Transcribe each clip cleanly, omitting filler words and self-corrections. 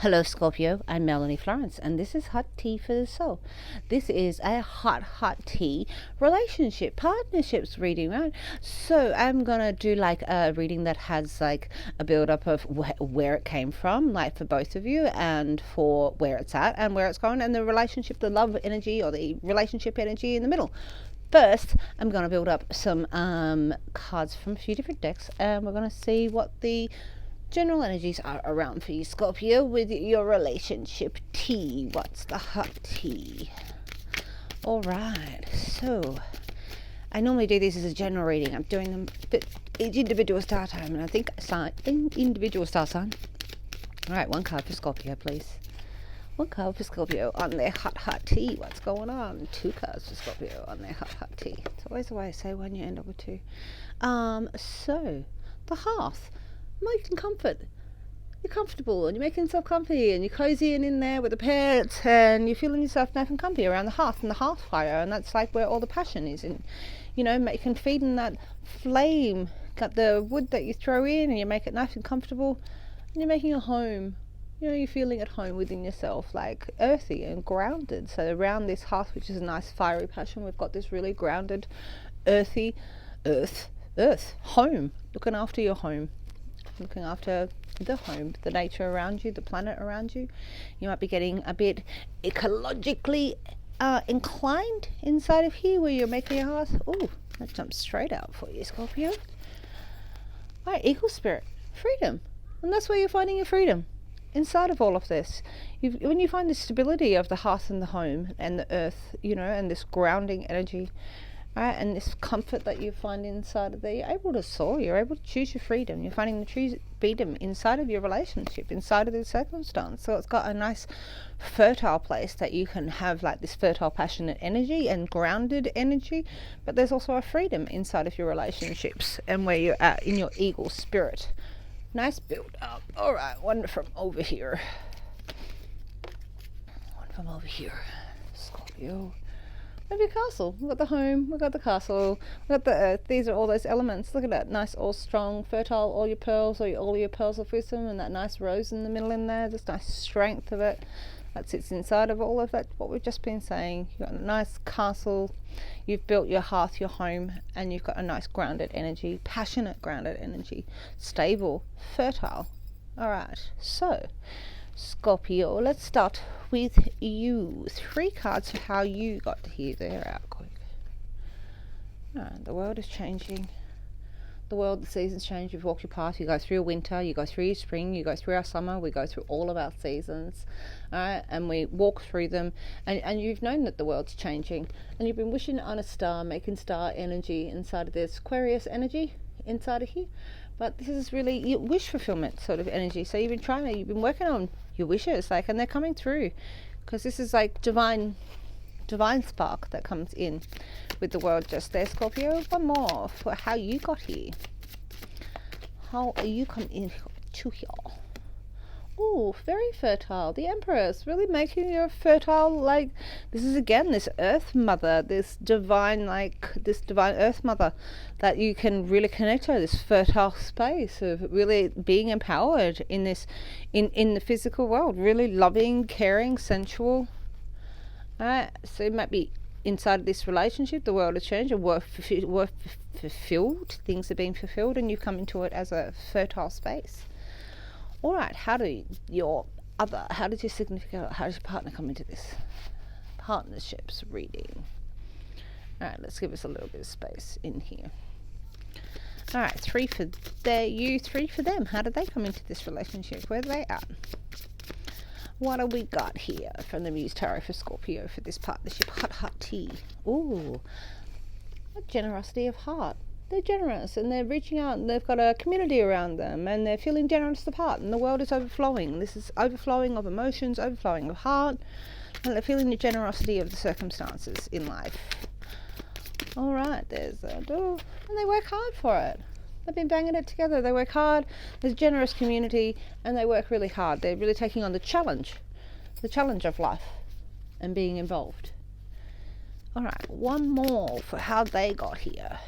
Hello Scorpio, I'm Melanie Florence and this is Hot Tea for the Soul. This is a hot tea relationship partnerships reading, right? So I'm gonna do like a reading that has like a build up of where it came from, like for both of you, and for where it's at and where it's going, and the relationship, the love energy or the relationship energy in the middle. First, I'm going to build up some cards from a few different decks, and we're going to see what the general energies are around for you, Scorpio, with your relationship tea. What's the hot tea? All right, so I normally do this as a general reading. I'm doing them but each individual star time, and I think individual star sign. All right, one card for Scorpio, please. One card for Scorpio on their hot tea. What's going on? Two cards for Scorpio on their hot tea. It's always the way I say when you end up with two. So the hearth. Making comfort. You're comfortable and you're making yourself comfy and you're cozy and in there with the pets and you're feeling yourself nice and comfy around the hearth and the hearth fire, and that's like where all the passion is. And you know, making feeding that flame, got the wood that you throw in and you make it nice and comfortable, and you're making a home. You know, you're feeling at home within yourself, like earthy and grounded. So around this hearth, which is a nice fiery passion, we've got this really grounded, earthy earth home, looking after your home, looking after the home, the nature around you, the planet around you. You might be getting a bit ecologically inclined inside of here where you're making your hearth. Oh, that jumps straight out for you, Scorpio. Right, eagle spirit, freedom. And that's where you're finding your freedom. Inside of all of this, when you find the stability of the hearth and the home and the earth, you know, and this grounding energy, right, and this comfort that you find inside of there, you're able to soar, you're able to choose your freedom, you're finding the true freedom inside of your relationship, inside of the circumstance. So it's got a nice fertile place that you can have like this fertile passionate energy and grounded energy, but there's also a freedom inside of your relationships and where you're at in your eagle spirit. Nice build up. All right, one from over here. One from over here, Scorpio. Maybe a castle. We've got the home, we've got the castle, we've got the earth. These are all those elements. Look at that, nice, all strong, fertile, all your pearls, all your pearls of wisdom, and that nice rose in the middle in there, this nice strength of it that sits inside of all of that, what we've just been saying. You've got a nice castle, you've built your hearth, your home, and you've got a nice grounded energy, passionate grounded energy, stable, fertile. All right, so Scorpio, let's start with you. 3 cards for how you got to here. They're out quick. Alright, the world is changing. The world, the seasons change. You've walked your path. You go through your winter, you go through your spring, you go through our summer, we go through all of our seasons. Alright, and we walk through them, and you've known that the world's changing, and you've been wishing on a star, making star energy inside of this Aquarius energy inside of here. But this is really your wish fulfillment sort of energy. So you've been working on your wishes, like, and they're coming through, because this is like divine spark that comes in with the world just there, Scorpio. One more for how you got here. How you come in to here. Oh, very fertile. The Empress, really making you fertile. Like, this is again this Earth Mother, this divine Earth Mother that you can really connect to, this fertile space of really being empowered in this, in the physical world, really loving, caring, sensual. So it might be inside of this relationship, the world has changed, and work fulfilled, things are being fulfilled, and you come into it as a fertile space. All right, how does your significant, how does your partner come into this partnerships reading? All right, let's give us a little bit of space in here. All right, 3 for you, 3 for them. How did they come into this relationship? Where are they at? What do we got here from the Muse Tarot for Scorpio for this partnership? Hot tea. Ooh, a generosity of heart. They're generous and they're reaching out and they've got a community around them and they're feeling generous of heart, and the world is overflowing. This is overflowing of emotions, overflowing of heart, and they're feeling the generosity of the circumstances in life. All right, there's a door, and they work hard for it. They've been banging it together. They work hard. There's a generous community and they work really hard. They're really taking on the challenge of life and being involved. All right, one more for how they got here.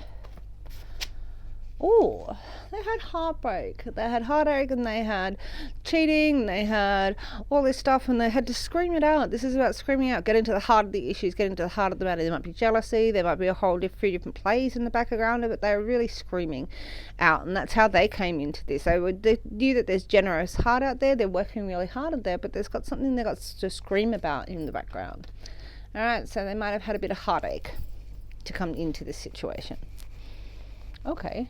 Oh, they had heartbreak, they had heartache, and they had cheating, and they had all this stuff, and they had to scream it out. This is about screaming out, get into the heart of the issues, get into the heart of the matter. There might be jealousy, there might be a whole few different plays in the background of it. They were really screaming out, and that's how they came into this. They knew that there's generous heart out there, they're working really hard at there, but there's got something they've got to scream about in the background. Alright, so they might have had a bit of heartache to come into this situation. Okay.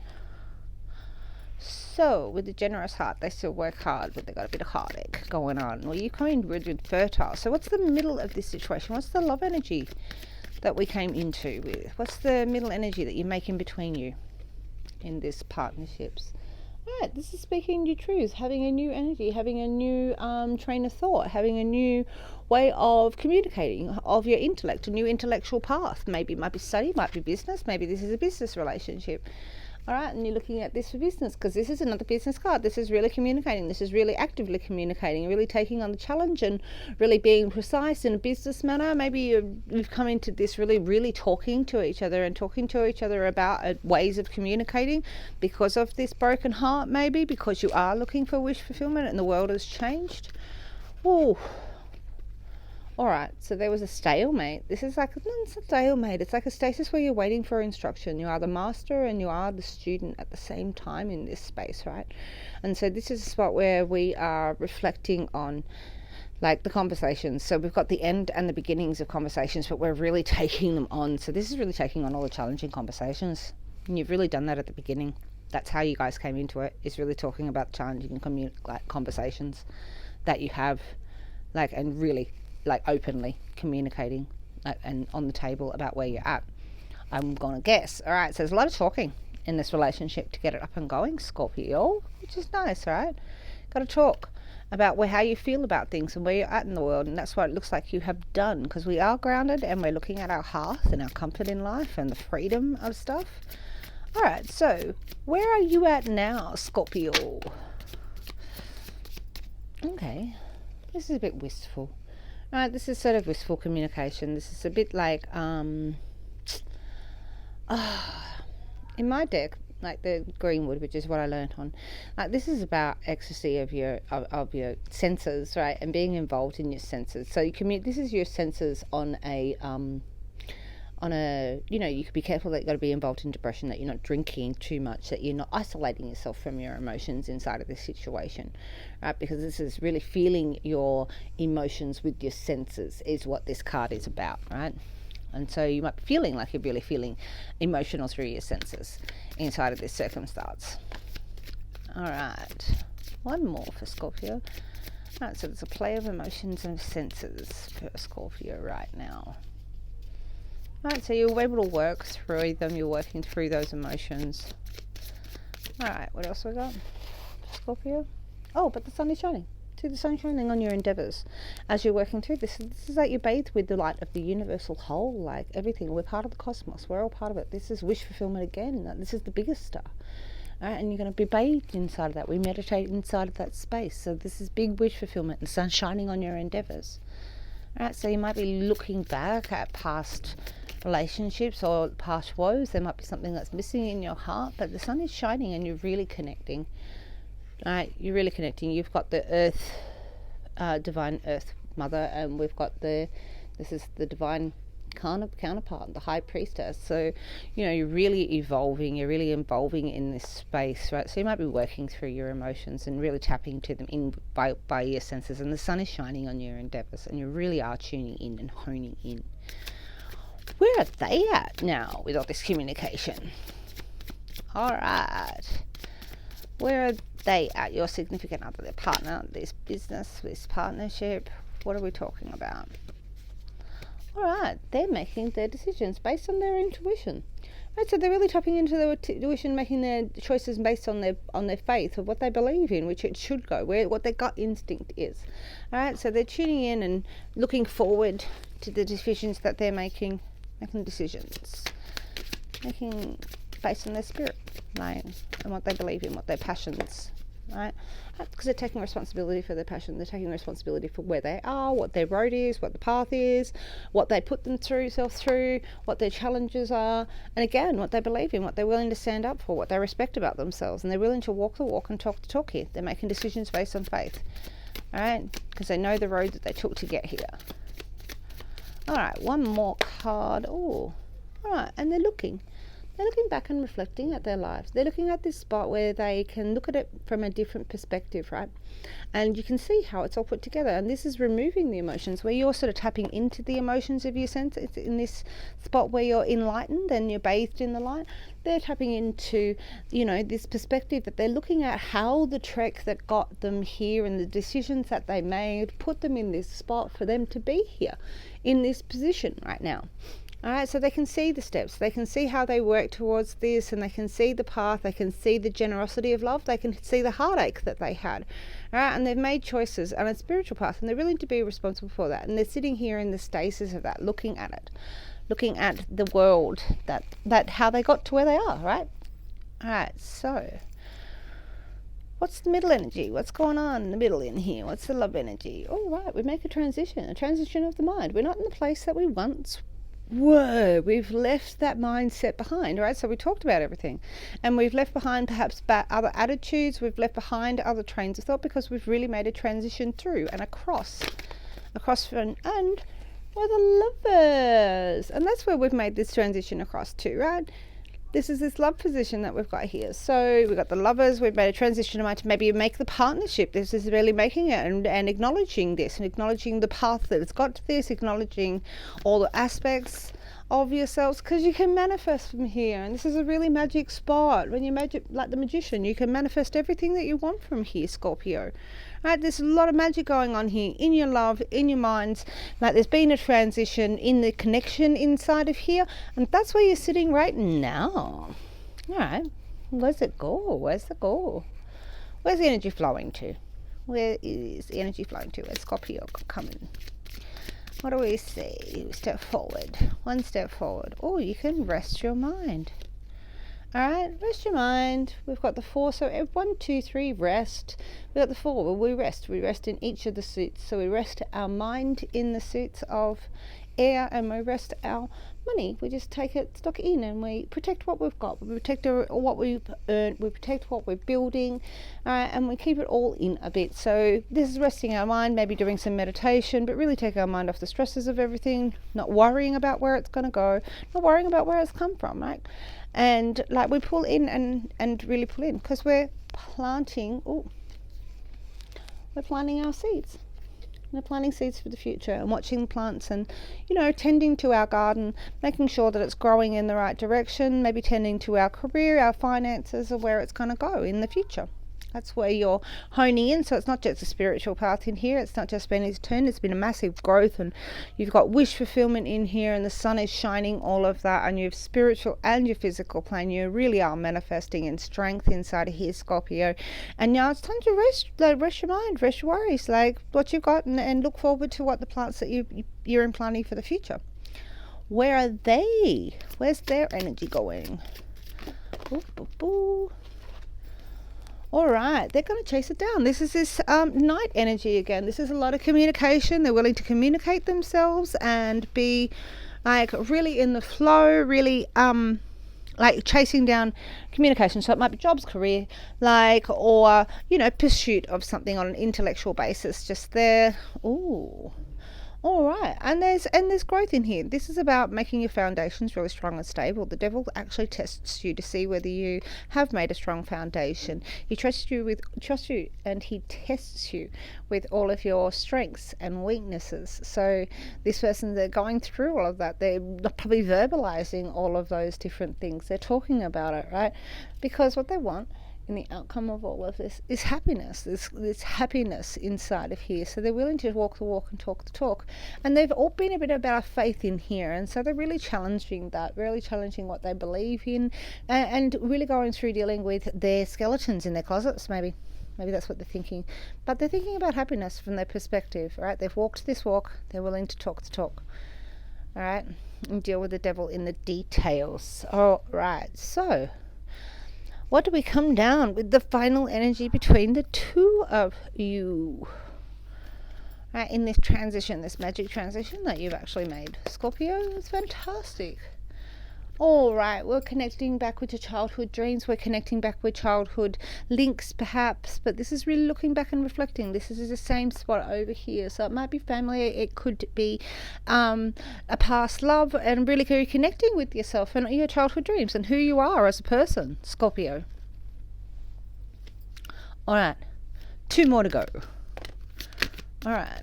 So, with the generous heart, they still work hard, but they've got a bit of heartache going on. Well, you come in with fertile. So, what's the middle of this situation? What's the love energy that we came into with? What's the middle energy that you're making between you in this partnerships? Right, this is speaking new truths, having a new energy, having a new train of thought, having a new way of communicating of your intellect, a new intellectual path. Maybe it might be study, might be business, maybe this is a business relationship. All right, and you're looking at this for business because this is another business card. This is really communicating. This is really actively communicating, really taking on the challenge and really being precise in a business manner. Maybe you've come into this really talking to each other and talking to each other about ways of communicating because of this broken heart, maybe because you are looking for wish fulfillment and the world has changed. Ooh. Alright, so there was a stalemate. This is like, no, it's a stalemate. It's like a stasis where you're waiting for instruction. You are the master and you are the student at the same time in this space, right? And so this is a spot where we are reflecting on like the conversations. So we've got the end and the beginnings of conversations, but we're really taking them on. So this is really taking on all the challenging conversations. And you've really done that at the beginning. That's how you guys came into it, is really talking about challenging conversations that you have, like, and really like openly communicating and on the table about where you're at. I'm gonna guess. All right, so there's a lot of talking in this relationship to get it up and going, Scorpio, which is nice, right? Got to talk about how you feel about things and where you're at in the world, and that's what it looks like you have done, because we are grounded and we're looking at our hearth and our comfort in life and the freedom of stuff. All right, so where are you at now, Scorpio? Okay, this is a bit wistful. Right, this is sort of wistful communication. This is a bit like, in my deck, like the Greenwood, which is what I learned on, like this is about ecstasy of your senses, right, and being involved in your senses. So this is your senses on a you could be careful that you've got to be involved in depression, that you're not drinking too much, that you're not isolating yourself from your emotions inside of this situation, right? Because this is really feeling your emotions with your senses is what this card is about, right? And so you might be feeling like you're really feeling emotional through your senses inside of this circumstance. All right, one more for Scorpio. All right, so there's a play of emotions and senses for Scorpio right now. Alright, so you're able to work through them, you're working through those emotions. Alright, what else we got? Scorpio? Oh, but the sun is shining. See the sun shining on your endeavours as you're working through this. This is like you're bathed with the light of the universal whole, like everything. We're part of the cosmos, we're all part of it. This is wish fulfillment again. This is the biggest star. Alright, and you're going to be bathed inside of that. We meditate inside of that space. So this is big wish fulfillment, the sun shining on your endeavours. Alright, so you might be looking back at past relationships or past woes. There might be something that's missing in your heart, but the sun is shining and you're really connecting. Right, you're really connecting. You've got the earth, divine earth mother, and we've got this is the divine counterpart, the high priestess. So you're really evolving, you're really involving in this space, right? So you might be working through your emotions and really tapping to them in by your senses, and the sun is shining on your endeavors and you really are tuning in and honing in. Where are they at now with all this communication? All right. Where are they at? Your significant other, their partner, this business, this partnership. What are we talking about? All right. They're making their decisions based on their intuition. Right, so they're really tapping into their intuition, making their choices based on their faith of what they believe in, which it should go, what their gut instinct is. All right. So they're tuning in and looking forward to the decisions that they're making decisions, making based on their spirit, right, and what they believe in, what their passions right? Because they're taking responsibility for their passion. They're taking responsibility for where they are, what their road is, what the path is, what they put themselves through, what their challenges are, and again, what they believe in, what they're willing to stand up for, what they respect about themselves, and they're willing to walk the walk and talk the talk here. They're making decisions based on faith, all right? Because they know the road that they took to get here. All right, one more card. Oh, all right, and they're looking back and reflecting at their lives. They're looking at this spot where they can look at it from a different perspective, right? And you can see how it's all put together. And this is removing the emotions, where you're sort of tapping into the emotions of your sense. It's in this spot where you're enlightened and you're bathed in the light. They're tapping into, this perspective that they're looking at how the trek that got them here and the decisions that they made put them in this spot for them to be here in this position right now. All right, so they can see the steps, they can see how they work towards this, and they can see the path, they can see the generosity of love, they can see the heartache that they had. All right, and they've made choices on a spiritual path, and they're willing to be responsible for that. And they're sitting here in the stasis of that, looking at it, looking at the world, that how they got to where they are, right? All right, so what's the middle energy? What's going on in the middle in here? What's the love energy? All right, we make a transition of the mind. We're not in the place that we once were. We've left that mindset behind, right? So we talked about everything, and we've left behind perhaps other attitudes. We've left behind other trains of thought, because we've really made a transition through and across from, and we're the lovers, and that's where we've made this transition across to, right? This is this love position that we've got here. So we've got the lovers, we've made a transition to maybe make the partnership. This is really making it and acknowledging this, and acknowledging the path that it's got to this, acknowledging all the aspects of yourselves, because you can manifest from here. And this is a really magic spot. When you magic like the magician, you can manifest everything that you want from here, Scorpio. Right, there's a lot of magic going on here in your love, in your minds. Like there's been a transition in the connection inside of here, and that's where you're sitting right now. All right, where's it go? Where's the goal? Where's the energy flowing to? Where is the energy flowing to? Where's Scorpio coming? What do we see? Step forward. One step forward. Oh, you can rest your mind. All right, rest your mind. We've got the 4, so 1, 2, 3, rest. We've got the 4, well, we rest in each of the suits. So we rest our mind in the suits of air, and we rest our money. We just take it, stock in, and we protect what we've got. We protect what we've earned. We protect what we're building, and we keep it all in a bit. So this is resting our mind, maybe doing some meditation, but really taking our mind off the stresses of everything, not worrying about where it's going to go, not worrying about where it's come from, right? And like we pull in and really pull in, because we're planting our seeds. We're planting seeds for the future, and watching the plants, and tending to our garden, making sure that it's growing in the right direction, maybe tending to our career, our finances, or where it's going to go in the future. That's where you're honing in. So it's not just a spiritual path in here. It's not just been its turn. It's been a massive growth, and you've got wish fulfillment in here, and the sun is shining all of that, and you have spiritual and your physical plane. You really are manifesting in strength inside of here, Scorpio. And now it's time to rest your mind, rest your worries, like what you've got, and look forward to what the plants that you're implanting for the future. Where are they? Where's their energy going? Ooh, boo, boo. All right, they're going to chase it down. This is this night energy again. This is a lot of communication. They're willing to communicate themselves and be like really in the flow, really like chasing down communication. So it might be jobs, career, or pursuit of something on an intellectual basis. Just there. Ooh. All right, and there's growth in here. This is about making your foundations really strong and stable. The devil actually tests you to see whether you have made a strong foundation. He trusts you, and he tests you with all of your strengths and weaknesses. So this person, they're going through all of that. They're probably verbalizing all of those different things. They're talking about it, right? Because what they want in the outcome of all of this is happiness, this happiness inside of here. So they're willing to walk the walk and talk the talk, and they've all been a bit about faith in here, and so they're really challenging what they believe in, and really going through dealing with their skeletons in their closets. Maybe that's what they're thinking, but they're thinking about happiness from their perspective, right? They've walked this walk, they're willing to talk the talk, all right, and deal with the devil in the details. All right, so What do we come down with the final energy between the two of you? Right, in this transition, this magic transition that you've actually made, Scorpio, it's fantastic. All right, we're connecting back with your childhood dreams. We're connecting back with childhood links, perhaps. But this is really looking back and reflecting. This is the same spot over here. So it might be family. It could be a past love, and really reconnecting with yourself and your childhood dreams and who you are as a person, Scorpio. All right, 2 more to go. All right.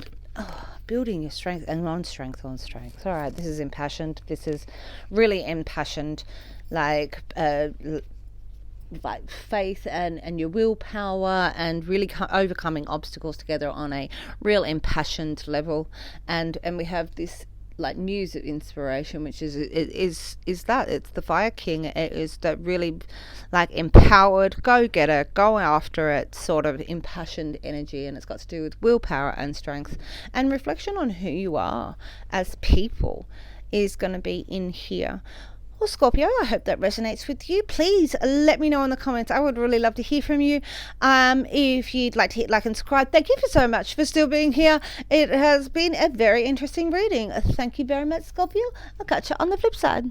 Building your strength and on strength. All right, this is impassioned. This is really impassioned, like faith and your willpower, and really overcoming obstacles together on a real impassioned level. And we have this like muse of inspiration, which is that it's the Fire King. It is that really like empowered, go-getter, go after it sort of impassioned energy, and it's got to do with willpower and strength, and reflection on who you are as people is going to be in here. Well, Scorpio, I hope that resonates with you. Please let me know in the comments. I would really love to hear from you. If you'd like to hit like and subscribe, thank you so much for still being here. It has been a very interesting reading. Thank you very much, Scorpio. I'll catch you on the flip side.